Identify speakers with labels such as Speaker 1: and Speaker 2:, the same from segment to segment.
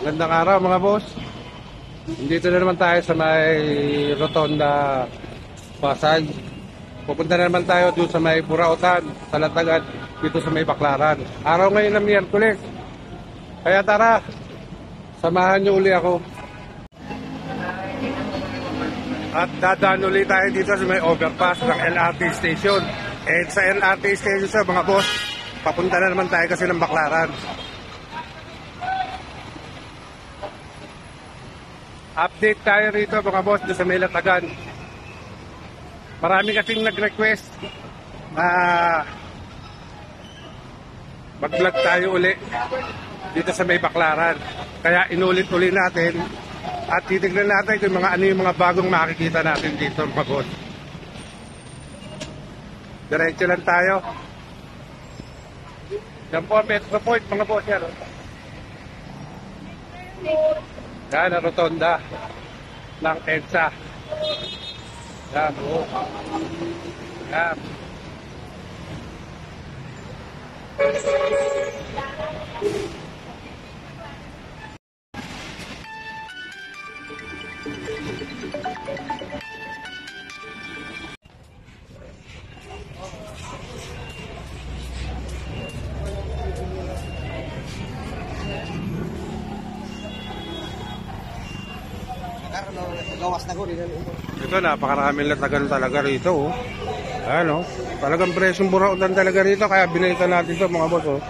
Speaker 1: Gandang araw mga boss. Dito na naman tayo sa may Rotonda, Pasay. Pupunta na naman tayo doon sa may Burautan, sa Latagan, dito sa may Baclaran. Araw ngayon ng Miyerkules. Kaya tara, samahan nyo uli ako. At dadaan uli tayo dito sa may overpass ng LRT station. And sa LRT station sa mga boss, papunta na naman tayo kasi ng Baclaran. Update tayo rito mga boss doon sa may Latagan. Marami kasing nag-request na mag-vlog tayo uli dito sa may Baclaran. Kaya inulit-uli natin at titignan natin kung ano yung mga bagong makikita natin dito mga boss. Diretso lang tayo. Yan po, Metro Point mga boss yan. Yan ang rotonda ng EDSA. Yan o. Yan.
Speaker 2: Gawas na ko rin.
Speaker 1: Ito, napakaraming Latagan talaga rito. Oh. Ayan, oh. Talagang presyong Burautan talaga rito. Kaya binenta natin ito mga boss. Oh.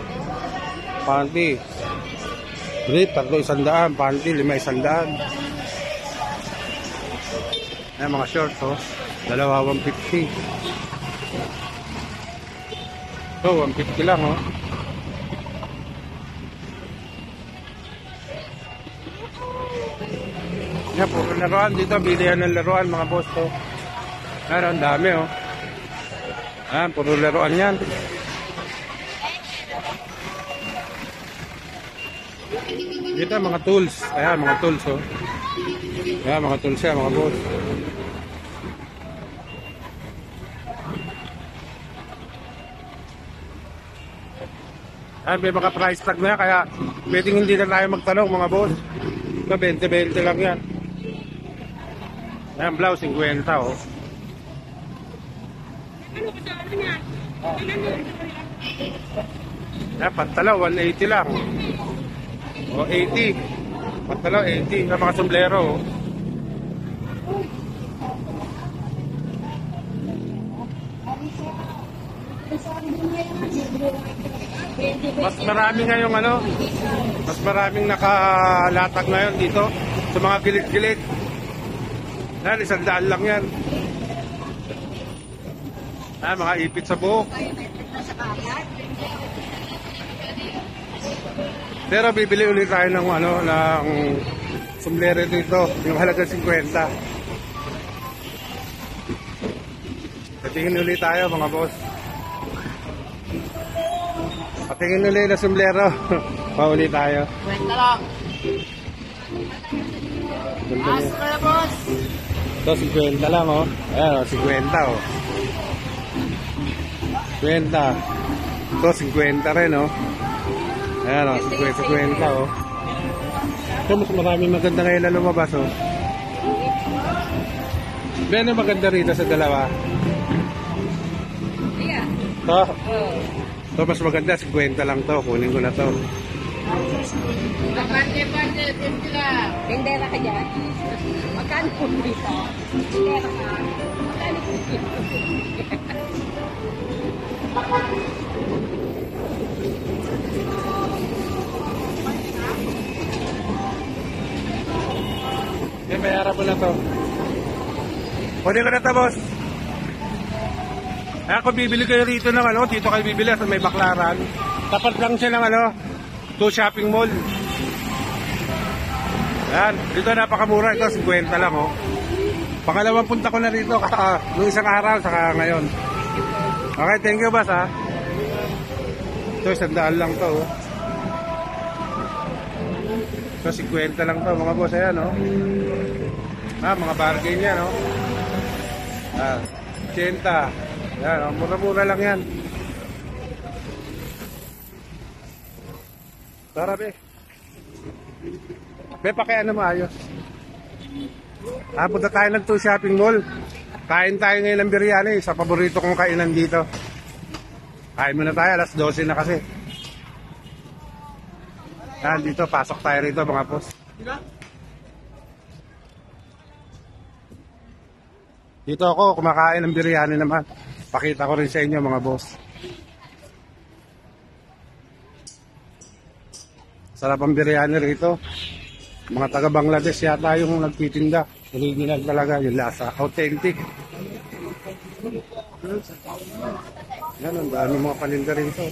Speaker 1: Panty. Brief, 300. Panty, 500. Ayan, mga shorts. Oh. 150. Ito, 150 lang. Oh. Yan, puro laruan dito, bilihan ng laruan mga boss to. Yan, ang dami oh. Yan, puro laruan yan. Dito mga tools. Ayan, mga tools oh. Ayan, mga tools yan mga boss. Ayan, may mga price tag na yan, kaya pwedeng hindi na tayo magtanong mga boss. Ito, 20-20 lang yan. Ayan, blouse, 50 oh. Ayan, pantalaw, 180 lang. O, 80. Pantalaw, 80. Ayan, mga sombrero oh. Mas marami ngayong mas maraming nakalatag ngayon dito sa mga gilid-gilid. Yan, 100 lang yan. Mga ipit sa buhok. Pero bibili ulit tayo ng ng sombrero dito, yung halaga 50. Patingin ulit tayo mga boss. Patingin ulit na sombrero. Pauli tayo.
Speaker 2: Kwenta lang. Ask ka na boss.
Speaker 1: Ito, 50 lang oh. Ayan, 50 oh. 50. Ito, 50 rin oh. Ayan oh, 50 oh. Ito, mas maraming maganda ngayon na lumabas oh. Ano maganda rito sa dalawa? Ito? Ito, mas maganda, 50 lang to. Kunin ko na to.
Speaker 2: Pande, tindera ka dyan. Magkano po dito? Tindera ka. Magkano po dito?
Speaker 1: Bayaran mo na to. Kunin ko na to, boss. Kung bibili kayo rito ng dito kayo bibili sa may Baclaran. Tapat lang siya ng to shopping mall. Yan, dito napakamura. Ito, 50 lang oh. Pangalawang punta ko na rito noong isang araw, saka ngayon. Okay, thank you boss ha. Ito, 100 lang to oh. Ito, 50 lang to mga boss. Ayan oh. Mga bargain yan oh. 80. Yan oh, mura-mura lang yan. Tara, be. Be, pakiano mo ayos. Punta tayo ng 2 shopping mall. Kain tayo ngayon ng biryani sa paborito kong kainan dito. Kain muna tayo, alas 12 na kasi. Yan, dito, pasok tayo rito mga boss. Dito ako, kumakain ng biryani naman. Pakita ko rin sa inyo mga boss. Sarap ang biryani rito. Mga taga Bangladesh yata yung nagtitinda. Original talaga yung lasa. Authentic. Yan, ang dami mga paninda rito.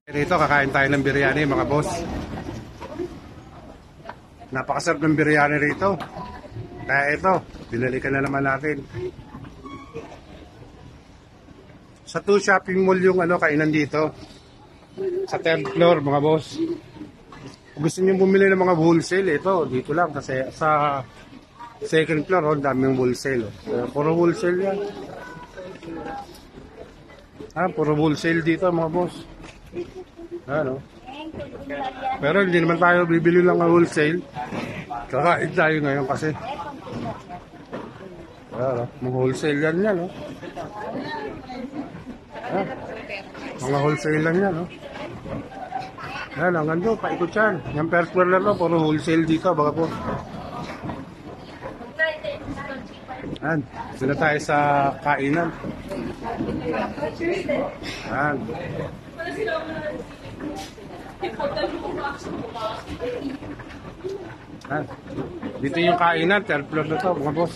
Speaker 1: Rito, kakain tayo ng biryani mga boss. Napakasarap ng biryani rito. Kaya ito, binalikan na naman natin. Sa 2 shopping mall yung kainan dito. Sa 10th floor mga boss. Kung gusto niyo bumili ng mga wholesale, ito, dito lang. Kasi sa 2nd floor, daming wholesale. Puro wholesale yan. Puro wholesale dito mga boss. Pero hindi naman tayo bibili lang ng wholesale. Kakain tayo ngayon kasi. Mga wholesale yan yan. Mga wholesale lang yan. Yan, hanggang doon, paikot yan. Yung first floor lang, puro wholesale dito. Baka po. Yan, sila tayo sa kainan. Yan. Yan. Dito yung kainan, third floor na to, mga boss.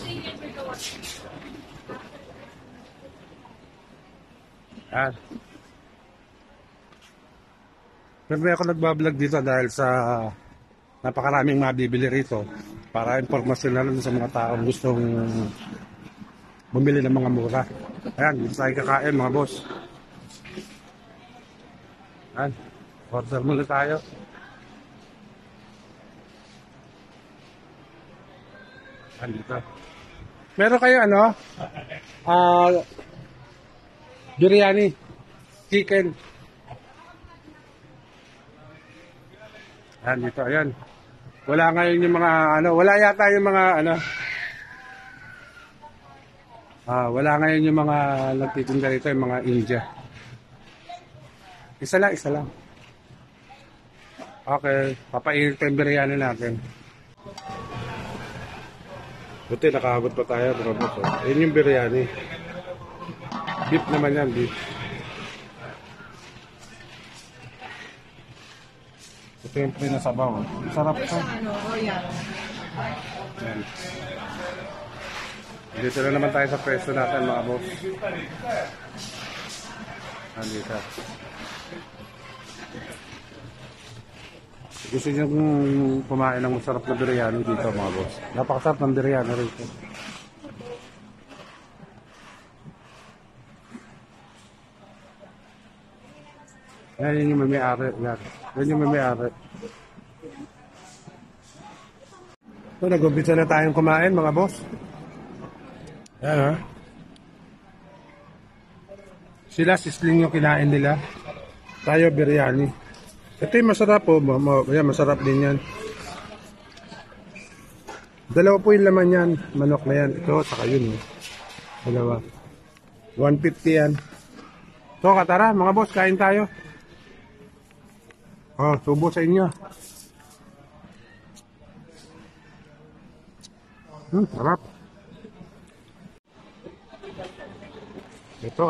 Speaker 1: Yan. Pero ako nagbablog dito dahil sa napakaraming mabibili rito para informasyon na lang sa mga taong gustong bumili ng mga mura. Ayan, dito tayo kakain mga boss. Ayan, order muna tayo. Ayan, dito. Meron kayo biryani, chicken. Ayan, dito, ayan. Wala ngayon yung mga, wala yata yung mga, wala ngayon yung mga nagtitinda rito, yung mga India. Isa lang. Okay, papainit yung biryani natin. Buti, nakahabot pa tayo, mga boss. Ayan yung biryani. Beef naman yan, beef. Ito yung pinasabaw. Sarap ito. Yan. Dito na naman tayo sa pwesto natin mga boss. Andito. Gusto nyo kumain ng masarap na biryani dito mga boss. Napakasarap ng biryani rito. Yan yung may-ari. Yan yung may-ari. So, nag-umpisa na tayong kumain mga boss. Yan Sila sisling yung kinain nila. Tayo biryani. Ito yung masarap po. Yan, masarap din yan. Dalawa po yung laman yan. Manok na yan. Ito, saka yun. Dalawa. 150 yan. So, tara mga boss, kain tayo. Subo sa inyo. Sarap. Ito,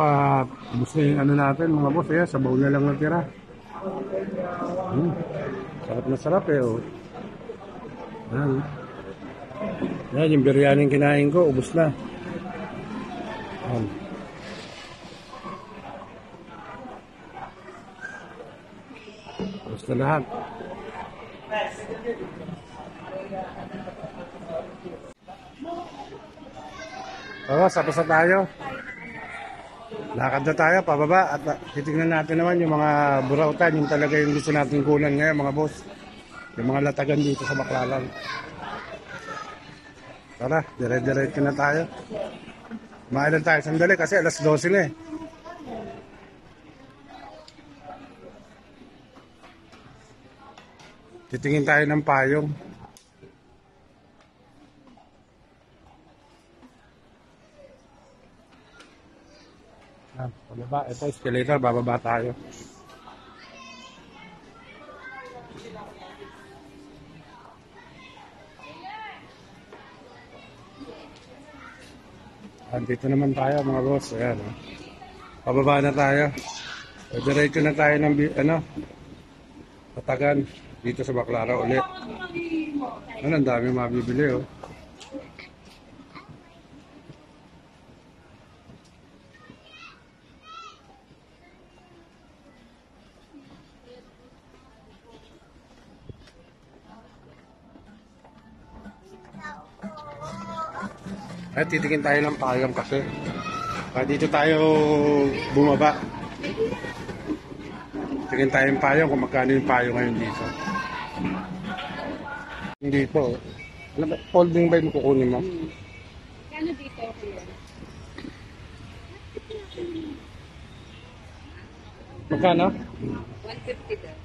Speaker 1: gusto yung natin mga boss. Sa baul na lang natira. Sarap na sarap Yan, yung biryani yung kinain ko, ubos na. Ubos na lahat. Tapos na tayo. Lakad na tayo pababa at titignan natin naman yung mga burautan, yung talaga yung gusto natin kunan ngayon mga boss. Yung mga latagan dito sa Baclaran. Tara, dire-diretso na tayo. Mailan tayo sandali kasi alas 12 na eh. Titingin tayo ng payong. Pababa. Ito, escalator. Bababa tayo. Andito naman tayo mga boss. Ayan. Oh. Pababa na tayo. Diretso na tayo ng Patagan. Dito sa Baclara ulit. Ano, ang dami mabibili oh. At titingin tayo ng payong kasi. Dito tayo bumaba. Tingin tayo ng payong kung magkano yung payong ngayon dito. Dito. Ano ba? Folding ba yung kukunin mo?
Speaker 2: Kano dito?
Speaker 1: Magkano?
Speaker 2: 150 daw.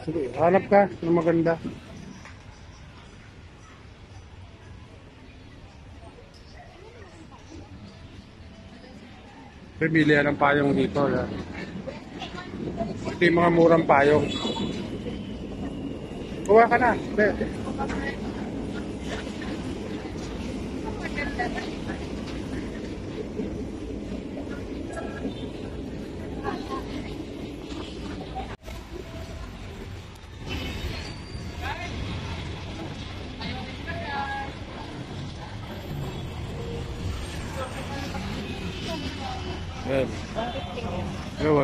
Speaker 1: Sige, hanap ka ng maganda. Pili ng payong dito. Yan. Ito yung mga murang payong. Kuha ka na. Yan.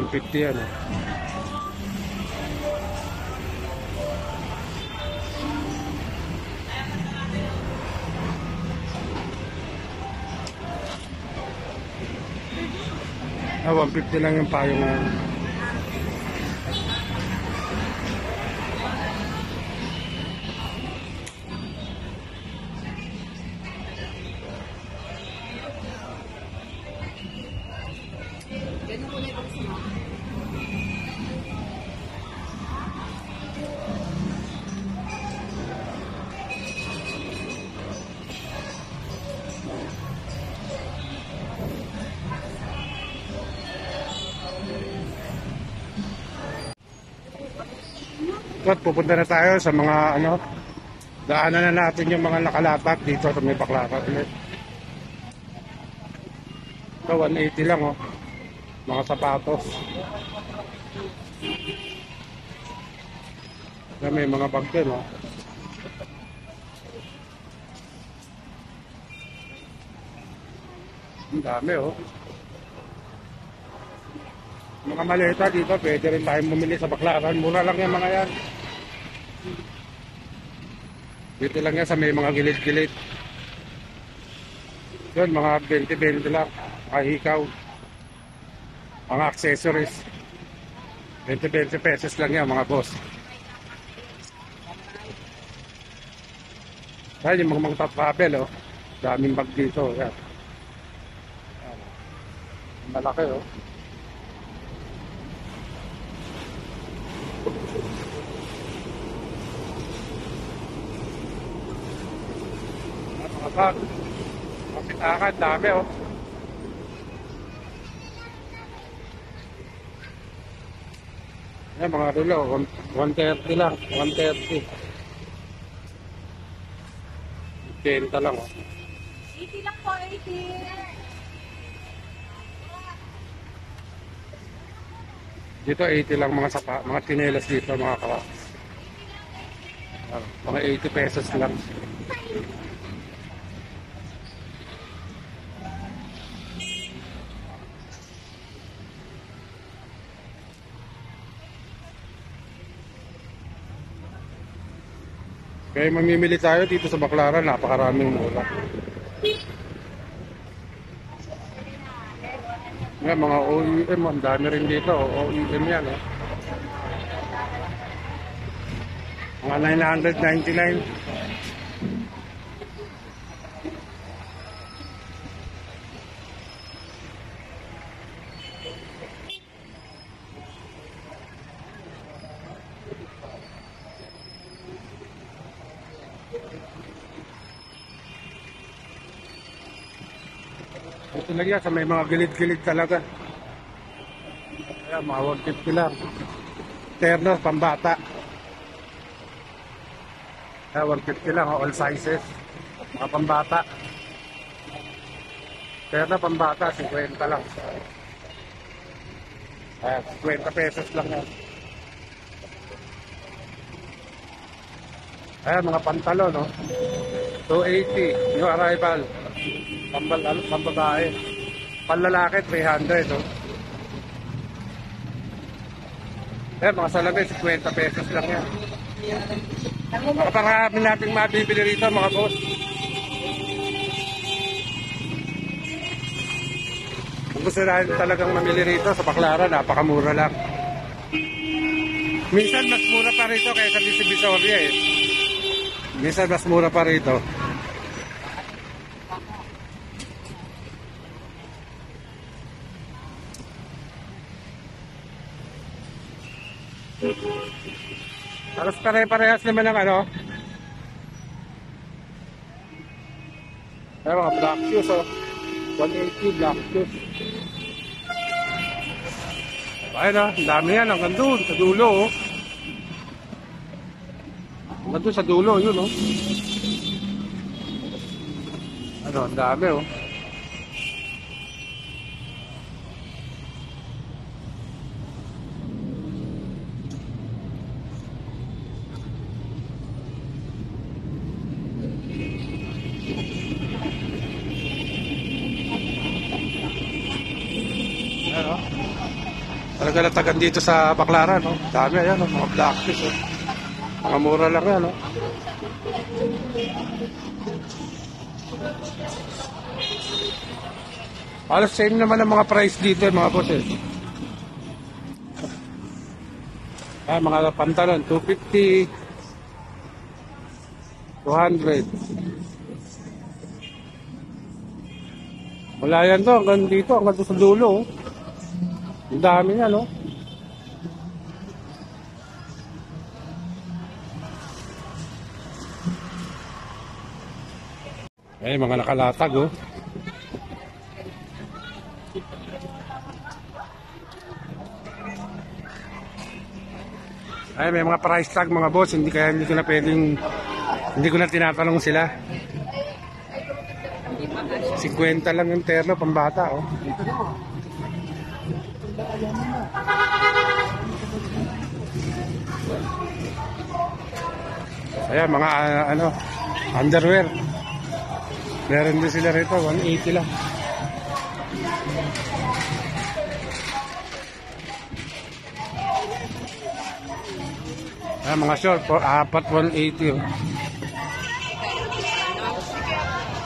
Speaker 1: 150 yan. Ah, 150 lang yung payo ngayon. At pupunta na tayo sa mga daanan na natin yung mga nakalapat dito sa may Baclara ulit. Ito 180 lang oh. Mga sapatos. May mga bag din oh. Ang dami oh. Mga maleta dito, pwede rin tayong bumili sa Baclaran. Mura lang yung mga yan. Dito lang yan sa may mga gilid-gilid. Doon, mga 20-20 lang. Mga hikaw. Mga accessories. 20-20 pesos lang yan, mga boss. Dahil yung mga travel, oh. Daming bag dito. Yan. Malaki, oh. Mga bag. Kapitakan, dami, oh. Yan, mga relo. 130 lang. 130. 10 lang, oh.
Speaker 2: 80 lang po, 80.
Speaker 1: Dito 80 lang mga mga tinelas dito, mga kawas. Mga 80 pesos lang. Kaya mamimili tayo dito sa Baclaran, napakaraming mura. Nga, mga OEM, ang dami rin dito. OEM yan, eh. Mga 999. Dito lang yan sa may mga gilid-gilid talaga. Ayan, mga 150 lang. Terno, pambata. Ayan, 150 lang, all sizes. Mga pambata. Terno, pambata, 50 lang. Ayan, 50 pesos lang yan. Ayan, mga pantalon, no? 280, new arrival. Pambabae. Panlalaki, 300, no? Ayan, mga salamin, 50 pesos lang yan. Makaparami natin mabibili rito, mga boss. Kung gusto natin talagang mamili rito sa Baclaran, napakamura lang. Minsan mas mura pa rito kaysa sa Divisoria eh. Minsan mas mura pa rito. Halos pare-parehas naman ng ano. Ay, mga black shoes, oh. 180 black shoes. Ayun, oh. Ang dami yan. Hanggang doon, sa dulo, oh. Hanggang doon sa dulo, yun, oh. Ano, ang dami, oh. Ayan, oh. Talaga natagan dito sa Baclaran, no? Dami, ayan, oh. Mga black shoes, oh. Mga mura lang yan, no? Halos same naman ang mga price dito, mga boss, eh. Ayan, mga pantalon, 250, 200. Wala yan to, hanggang dito, hanggang doon sa dulo, oh. Ang dami nga, no? Ay, mga nakalatag, oh. Ay, may mga price tag, mga boss. Hindi ko na pwedeng, hindi ko na tinatanong sila. 50 lang yung terno, pambata, oh. Ayan, mga ano, underwear. Meron din sila rito, 180 lang. Ayan, mga short, apat 180, oh.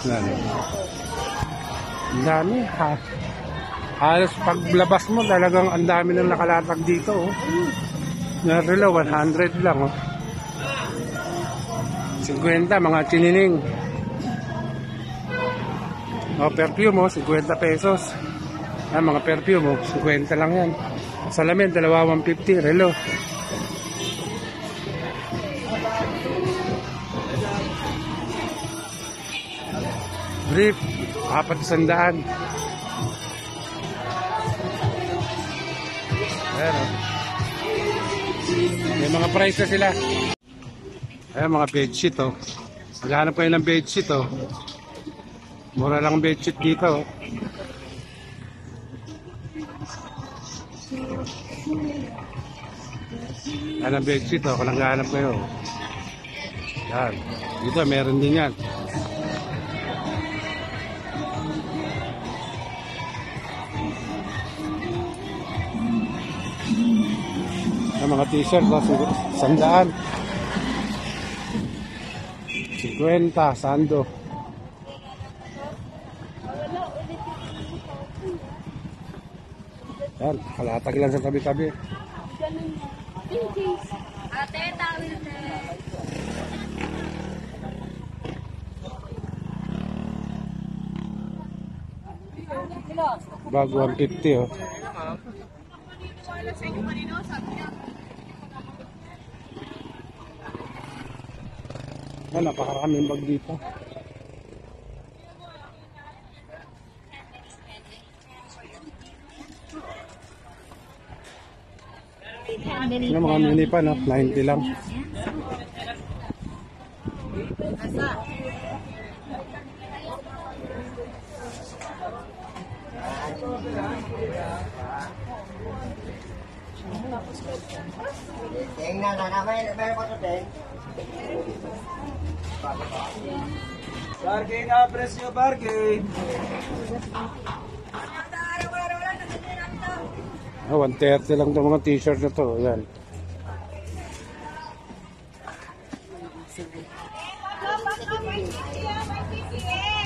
Speaker 1: Ayan. Ang dami, ha. Halos paglabas mo, talagang ang dami nang nakalatag dito, oh. Narilo, 100 lang, oh. 50, mga chinining. O, perfume, oh, 50 pesos. Mga perfume, oh, 50 lang yan. Salamin, dalawa 150, relo. Brief, 400. Ayan, oh. May mga price na sila. Ayan, mga bedsheet, oh. Maghanap kayo ng bedsheet, oh. Mura lang bedsheet dito, oh. Ayan ang bedsheet, oh. Kung naghahanap kayo. Ayan. Dito, meron din yan. Ayan, mga t-shirt, oh. 100. 50, sando. Yan, kalatag lang sa tabi-tabi.
Speaker 2: Ate, tawil na.
Speaker 1: Bag 150, oh. Yan, napakaraming bag dito. Ano, mga mini pa, no? 90 lang.
Speaker 3: Tingnan na namin, meron ko ito, Teng. Bargain na, presyo, bargain.
Speaker 1: 130 lang itong mga t-shirt na to. Ayan.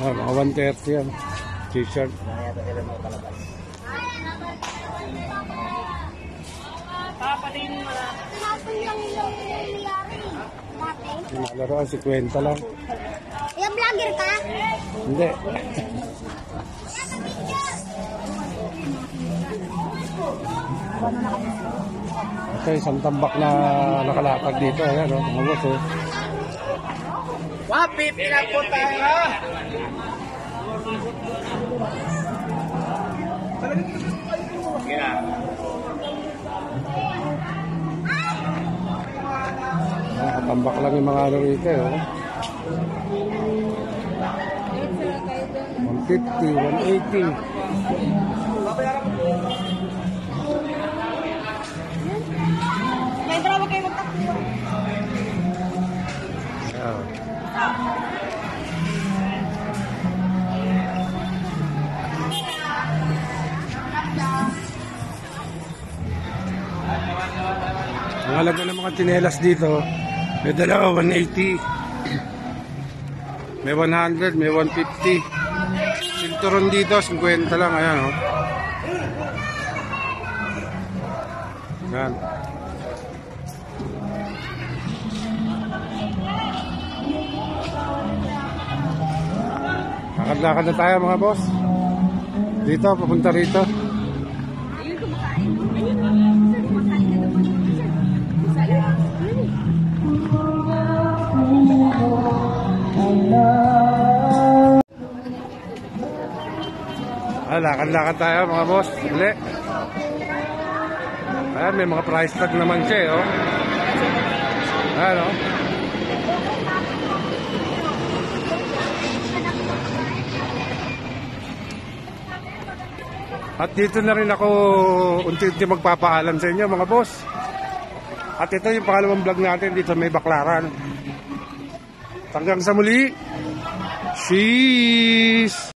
Speaker 1: Mga 130 yan. T-shirt. Yung mga laruan, 50 lang.
Speaker 4: Yung vlogger ka?
Speaker 1: Hindi. Ito, isang tambak na nakalatag dito. Ayan, oh, mga boss, oh.
Speaker 3: Wapit, pinapot tayo, ha?
Speaker 1: Nakatambak lang yung mga ano rito, oh. 150, 180.
Speaker 4: May drama kayo magtakbo.
Speaker 1: Ayan. Ang halaga ng mga tsinelas dito, may dalawa 180. May 100, may 150. Sinturon dito, 50 lang. Ayan, oh. Ayan. Lakad-lakad na tayo mga boss. Dito, papunta rito.
Speaker 2: Ayun, kumakain. Ayun, kumakain na naman. Sayang.
Speaker 1: Lakad-lakad tayo mga boss. Dali. Ayan, may mga price tag naman siya, oh. Ayan, oh. At dito na rin ako unti-unti magpapaalam sa inyo mga boss. At ito yung pangalawang vlog natin dito may Baklaran. Hanggang sa muli. Cheese!